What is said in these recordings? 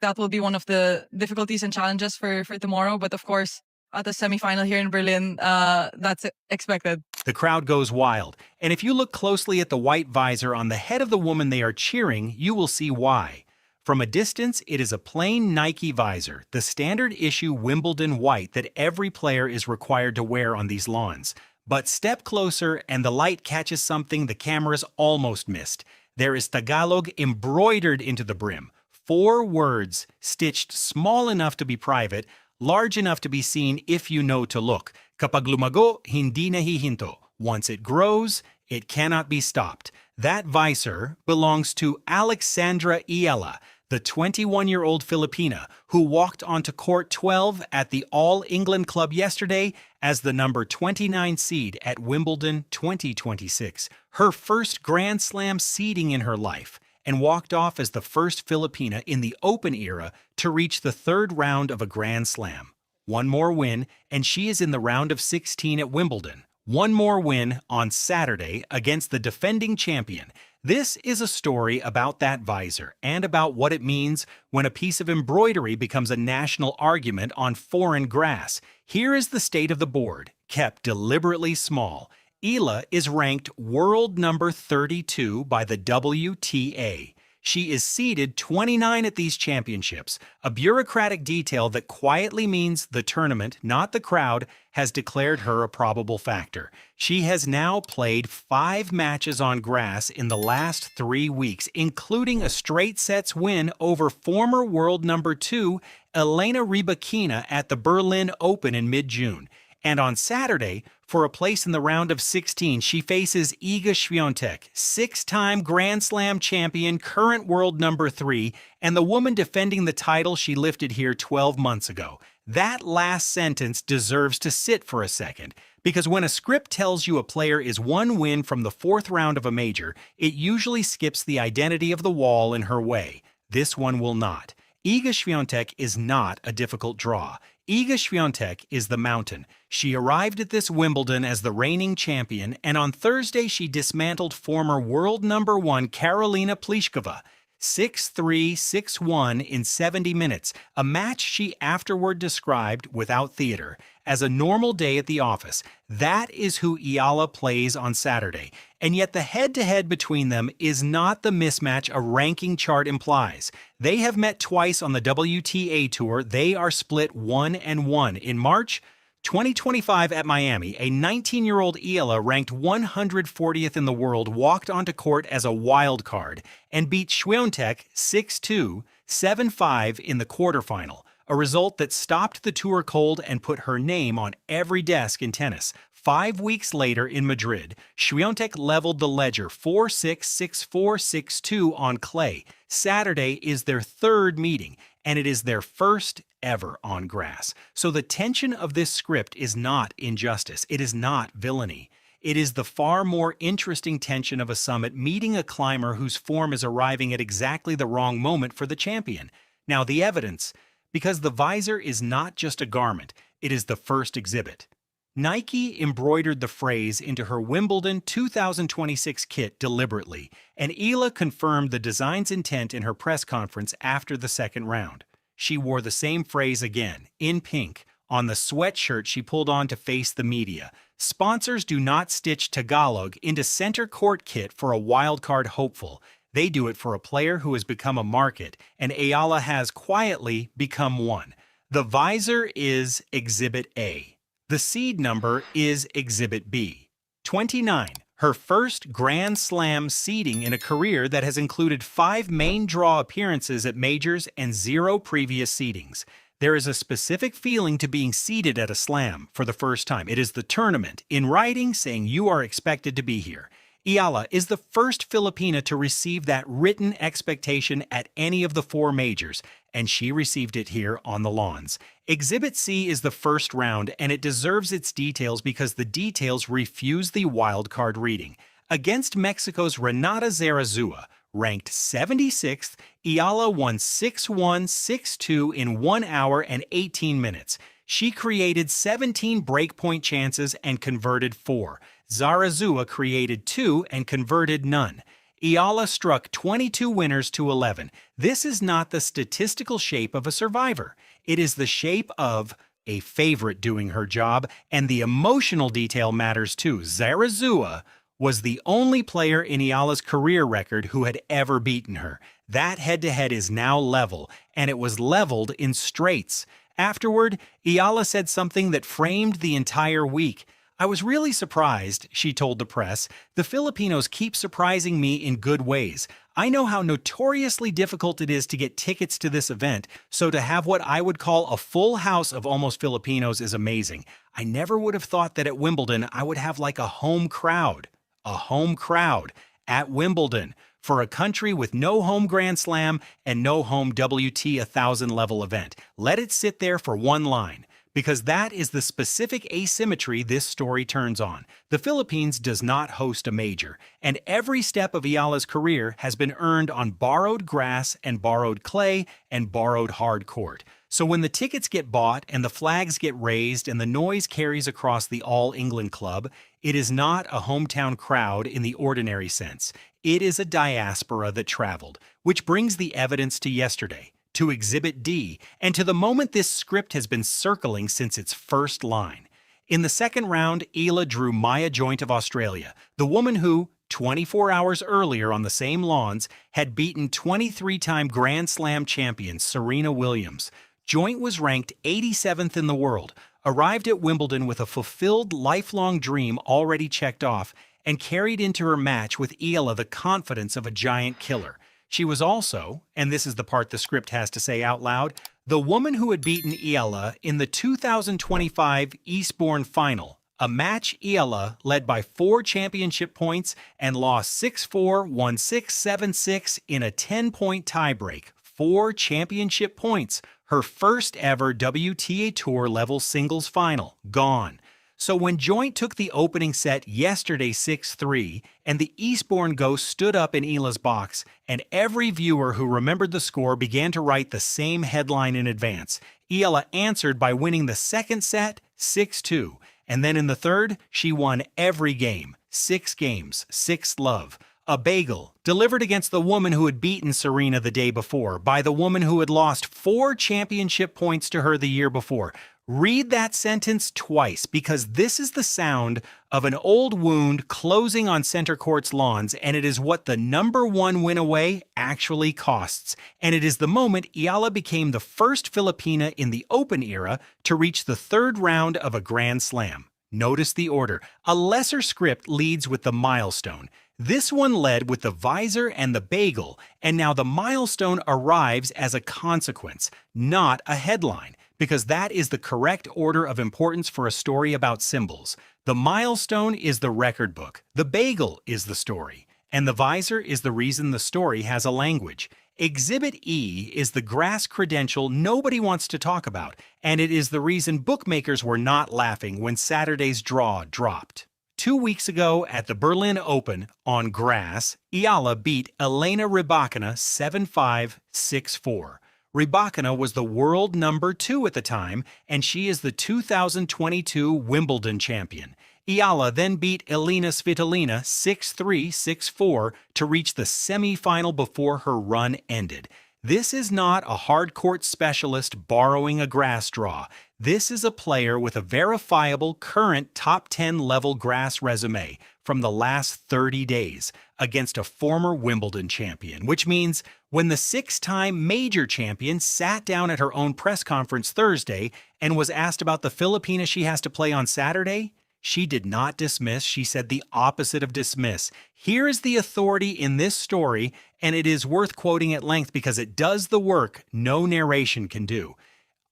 that will be one of the difficulties and challenges for tomorrow. But of course, at the semifinal here in Berlin, that's expected. The crowd goes wild, and if you look closely at the white visor on the head of the woman they are cheering, you will see why. From a distance, it is a plain Nike visor, the standard issue Wimbledon white that every player is required to wear on these lawns. But step closer and the light catches something the cameras almost missed. There is Tagalog embroidered into the brim. 4 words, stitched small enough to be private, large enough to be seen if you know to look. Kapag lumago, hindi nahihinto. Once it grows, it cannot be stopped. That visor belongs to Alexandra Eala, the 21-year-old Filipina who walked onto court 12 at the All-England Club yesterday as the number 29 seed at Wimbledon 2026, her first Grand Slam seeding in her life, and walked off as the first Filipina in the Open era to reach the 3rd round of a Grand Slam. One more win, and she is in the round of 16 at Wimbledon. One more win on Saturday against the defending champion. This is a story about that visor and about what it means when a piece of embroidery becomes a national argument on foreign grass. Here is the state of the board, kept deliberately small. Eala is ranked world number 32 by the WTA. She is seeded 29 at these championships, a bureaucratic detail that quietly means the tournament, not the crowd, has declared her a probable factor. She has now played 5 matches on grass in the last 3 weeks, including a straight sets win over former world number 2, Elena Rybakina at the Berlin Open in mid-June. And on Saturday, for a place in the round of 16, she faces Iga Swiatek, 6-time Grand Slam champion, current world number 3, and the woman defending the title she lifted here 12 months ago. That last sentence deserves to sit for a second, because when a script tells you a player is 1 win from the 4th round of a major, it usually skips the identity of the wall in her way. This one will not. Iga Swiatek is not a difficult draw. Iga Swiatek is the mountain. She arrived at this Wimbledon as the reigning champion, and on Thursday she dismantled former world number 1 Karolina Pliskova, 6-3, 6-1 in 70 minutes, a match she afterward described, without theater, as a normal day at the office. That is who Eala plays on Saturday, and yet the head-to-head between them is not the mismatch a ranking chart implies. They have met twice on the WTA Tour. They are split 1-1. In March 2025 at Miami, a 19-year-old Eala ranked 140th in the world walked onto court as a wild card and beat Swiatek 6-2, 7-5 in the quarterfinal, a result that stopped the tour cold and put her name on every desk in tennis. 5 weeks later in Madrid, Swiatek leveled the ledger 4-6, 6-4, 6-2 on clay. Saturday is their 3rd meeting, and it is their first ever on grass. So the tension of this script is not injustice. It is not villainy. It is the far more interesting tension of a summit meeting a climber whose form is arriving at exactly the wrong moment for the champion. Now the evidence, because the visor is not just a garment, it is the first exhibit. Nike embroidered the phrase into her Wimbledon 2026 kit deliberately, and Eala confirmed the design's intent in her press conference after the 2nd round. She wore the same phrase again, in pink, on the sweatshirt she pulled on to face the media. Sponsors do not stitch Tagalog into center court kit for a wildcard hopeful. They do it for a player who has become a market, and Eala has quietly become one. The visor is Exhibit A. The seed number is Exhibit B. 29. Her first Grand Slam seeding in a career that has included 5 main draw appearances at majors and 0 previous seedings. There is a specific feeling to being seeded at a slam for the first time. It is the tournament, in writing saying you are expected to be here. Eala is the first Filipina to receive that written expectation at any of the 4 majors, and she received it here on the lawns. Exhibit C is the first round, and it deserves its details because the details refuse the wildcard reading. Against Mexico's Renata Zarazua, ranked 76th, Eala won 6-1, 6-2 in 1 hour and 18 minutes. She created 17 breakpoint chances and converted 4. Zarazua created 2 and converted none. Eala struck 22 winners to 11. This is not the statistical shape of a survivor. It is the shape of a favorite doing her job, and the emotional detail matters too. Zarazua was the only player in Eala's career record who had ever beaten her. That head-to-head is now level, and it was leveled in straights. Afterward, Eala said something that framed the entire week. "I was really surprised," she told the press. "The Filipinos keep surprising me in good ways. I know how notoriously difficult it is to get tickets to this event, so to have what I would call a full house of almost Filipinos is amazing. I never would have thought that at Wimbledon I would have like a home crowd." A home crowd at Wimbledon for a country with no home Grand Slam and no home WT 1000 level event. Let it sit there for one line, because that is the specific asymmetry this story turns on. The Philippines does not host a major, and every step of Eala's career has been earned on borrowed grass and borrowed clay and borrowed hard court. So when the tickets get bought and the flags get raised and the noise carries across the All England Club, it is not a hometown crowd in the ordinary sense. It is a diaspora that traveled, which brings the evidence to yesterday, to Exhibit D, and to the moment this script has been circling since its first line. In the second round, Eala drew Maya Joint of Australia, the woman who, 24 hours earlier on the same lawns, had beaten 23-time Grand Slam champion Serena Williams. Joint was ranked 87th in the world, arrived at Wimbledon with a fulfilled lifelong dream already checked off, and carried into her match with Eala the confidence of a giant killer. She was also, and this is the part the script has to say out loud, the woman who had beaten Eala in the 2025 Eastbourne final, a match Eala led by 4 championship points and lost 6-4, 1-6, 7-6 in a 10-point tiebreak. 4 championship points. Her first ever WTA Tour level singles final, gone. So when Joint took the opening set yesterday 6-3, and the Eastbourne ghost stood up in Eala's box, and every viewer who remembered the score began to write the same headline in advance, Eala answered by winning the second set 6-2, and then in the third, she won every game, 6 games, 6-love. A bagel, delivered against the woman who had beaten Serena the day before, by the woman who had lost 4 championship points to her the year before. Read that sentence twice, because this is the sound of an old wound closing on center court's lawns, and it is what the #1 win away actually costs. And it is the moment Eala became the first Filipina in the Open era to reach the 3rd round of a Grand Slam. Notice the order. A lesser script leads with the milestone. This one led with the visor and the bagel, and now the milestone arrives as a consequence, not a headline, because that is the correct order of importance for a story about symbols. The milestone is the record book, the bagel is the story, and the visor is the reason the story has a language. Exhibit E is the grass credential nobody wants to talk about, and it is the reason bookmakers were not laughing when Saturday's draw dropped. 2 weeks ago at the Berlin Open on grass, Eala beat Elena Rybakina 7-5, 6-4. Rybakina was the world #2 at the time, and she is the 2022 Wimbledon champion. Eala then beat Elena Svitolina 6-3, 6-4 to reach the semi-final before her run ended. This is not a hard court specialist borrowing a grass draw. This is a player with a verifiable current top 10 level grass resume from the last 30 days against a former Wimbledon champion, which means when the 6-time major champion sat down at her own press conference Thursday and was asked about the Filipina she has to play on Saturday, she did not dismiss. She said the opposite of dismiss. Here is the authority in this story, and it is worth quoting at length because it does the work no narration can do.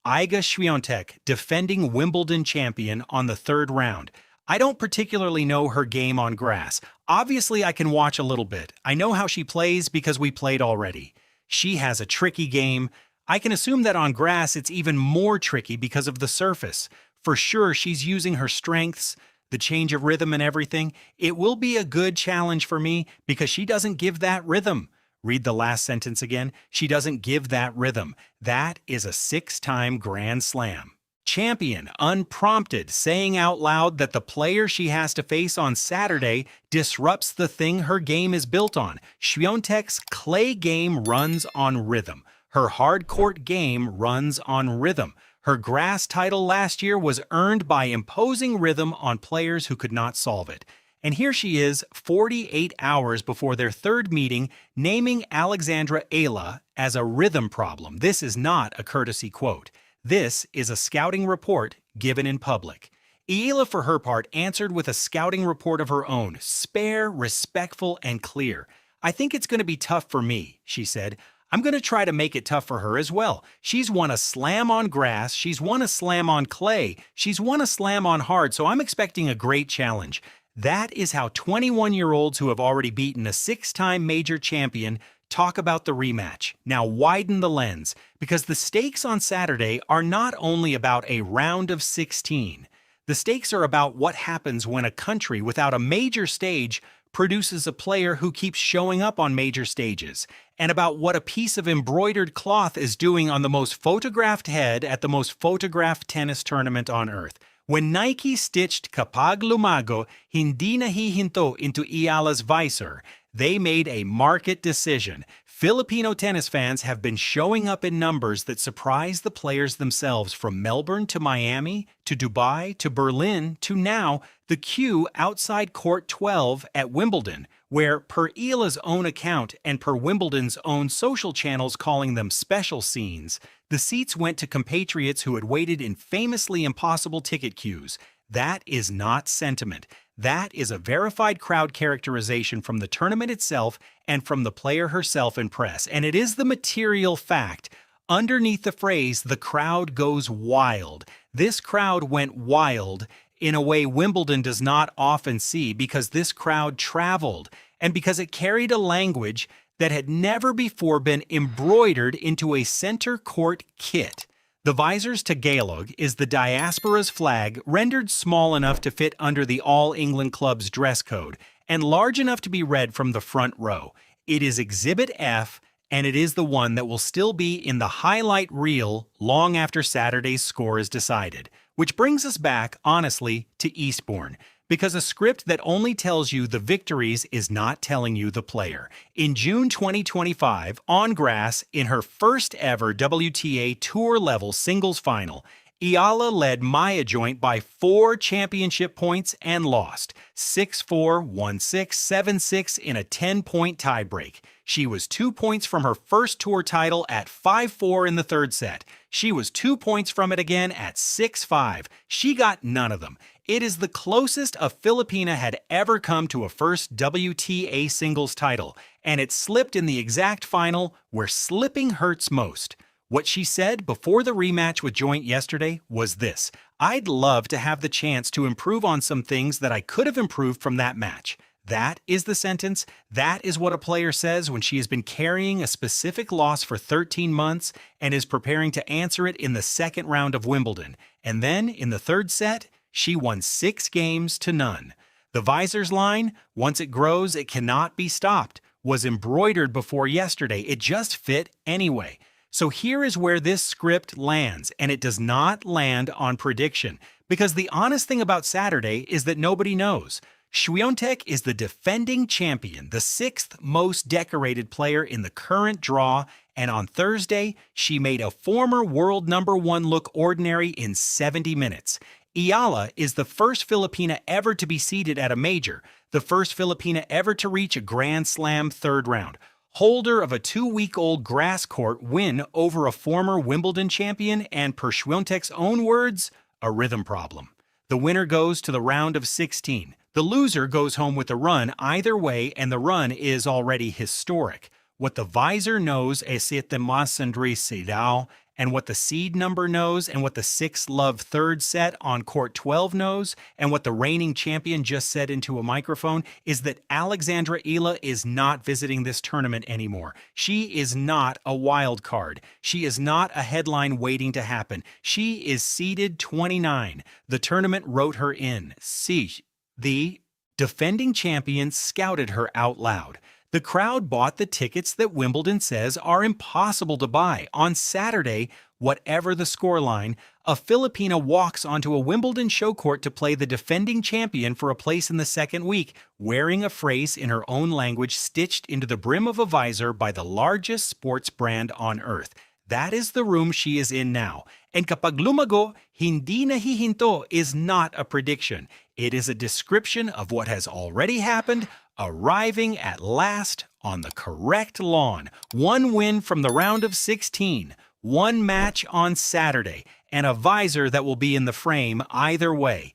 Iga Swiatek, defending Wimbledon champion on the 3rd round. I don't particularly know her game on grass. Obviously, I can watch a little bit. I know how she plays because we played already. She has a tricky game. I can assume that on grass it's even more tricky because of the surface. For sure, she's using her strengths, the change of rhythm and everything. It will be a good challenge for me because she doesn't give that rhythm. Read the last sentence again. She doesn't give that rhythm. That is a 6-time Grand Slam. Champion, unprompted, saying out loud that the player she has to face on Saturday disrupts the thing her game is built on. Swiatek's clay game runs on rhythm. Her hard court game runs on rhythm. Her grass title last year was earned by imposing rhythm on players who could not solve it. And here she is, 48 hours before their third meeting, naming Alex Eala as a rhythm problem. This is not a courtesy quote. This is a scouting report given in public. Eala, for her part, answered with a scouting report of her own, spare, respectful, and clear. "I think it's going to be tough for me," she said. "I'm going to try to make it tough for her as well. She's won a slam on grass, she's won a slam on clay, she's won a slam on hard, so I'm expecting a great challenge." That is how 21-year-olds who have already beaten a 6-time major champion talk about the rematch. Now widen the lens, because the stakes on Saturday are not only about a round of 16. The stakes are about what happens when a country without a major stage produces a player who keeps showing up on major stages, and about what a piece of embroidered cloth is doing on the most photographed head at the most photographed tennis tournament on earth. When Nike stitched "Kapag lumago, hindi nahihinto" into Eala's visor, they made a market decision. Filipino tennis fans have been showing up in numbers that surprise the players themselves, from Melbourne to Miami to Dubai to Berlin to now the queue outside Court 12 at Wimbledon, where, per Eala's own account and per Wimbledon's own social channels calling them special scenes, the seats went to compatriots who had waited in famously impossible ticket queues. That is not sentiment. That is a verified crowd characterization from the tournament itself and from the player herself in press. And it is the material fact. Underneath the phrase, "the crowd goes wild," this crowd went wild in a way Wimbledon does not often see, because this crowd traveled and because it carried a language that had never before been embroidered into a center court kit. The visor's Tagalog is the diaspora's flag, rendered small enough to fit under the All England Club's dress code and large enough to be read from the front row. It is Exhibit F, and it is the one that will still be in the highlight reel long after Saturday's score is decided. Which brings us back, honestly, to Eastbourne, because a script that only tells you the victories is not telling you the player. In June 2025, on grass, in her first ever WTA Tour-level singles final, Eala led Maya Joint by 4 championship points and lost 6-4, 1-6, 7-6 in a 10-point tiebreak. She was 2 points from her first tour title at 5-4 in the third set. She was 2 points from it again at 6-5. She got none of them. It is the closest a Filipina had ever come to a first WTA singles title, and it slipped in the exact final where slipping hurts most. What she said before the rematch with Joint yesterday was this: "I'd love to have the chance to improve on some things that I could have improved from that match." That is the sentence. That is what a player says when she has been carrying a specific loss for 13 months and is preparing to answer it in the second round of Wimbledon. And then, in the third set, she won 6 games to none. The visor's line, "Once it grows, it cannot be stopped," was embroidered before yesterday. It just fit anyway. So here is where this script lands, and it does not land on prediction, because the honest thing about Saturday is that nobody knows. Swiatek is the defending champion, the 6th most decorated player in the current draw, and on Thursday, she made a former world #1 look ordinary in 70 minutes. Eala is the first Filipina ever to be seeded at a major, the first Filipina ever to reach a Grand Slam third round, holder of a 2-week-old grass court win over a former Wimbledon champion, and per Swiatek's own words, a rhythm problem. The winner goes to the round of 16. The loser goes home with a run either way, and the run is already historic. What the visor knows is siete mas Sidao, and what the seed number knows, and what the 6-love third set on court 12 knows, and what the reigning champion just said into a microphone is that Alex Eala is not visiting this tournament anymore. She is not a wild card. She is not a headline waiting to happen. She is seeded 29. The tournament wrote her in. See, the defending champion scouted her out loud. The crowd bought the tickets that Wimbledon says are impossible to buy. On Saturday, whatever the scoreline, A Filipina walks onto a Wimbledon show court to play the defending champion for a place in the second week, wearing a phrase in her own language stitched into the brim of a visor by the largest sports brand on earth. That is the room she is in now. And kapag lumago, hindi nahihinto is not a prediction. It is a description of what has already happened, arriving at last on the correct lawn. One win from the round of 16, one match on Saturday, and a visor that will be in the frame either way.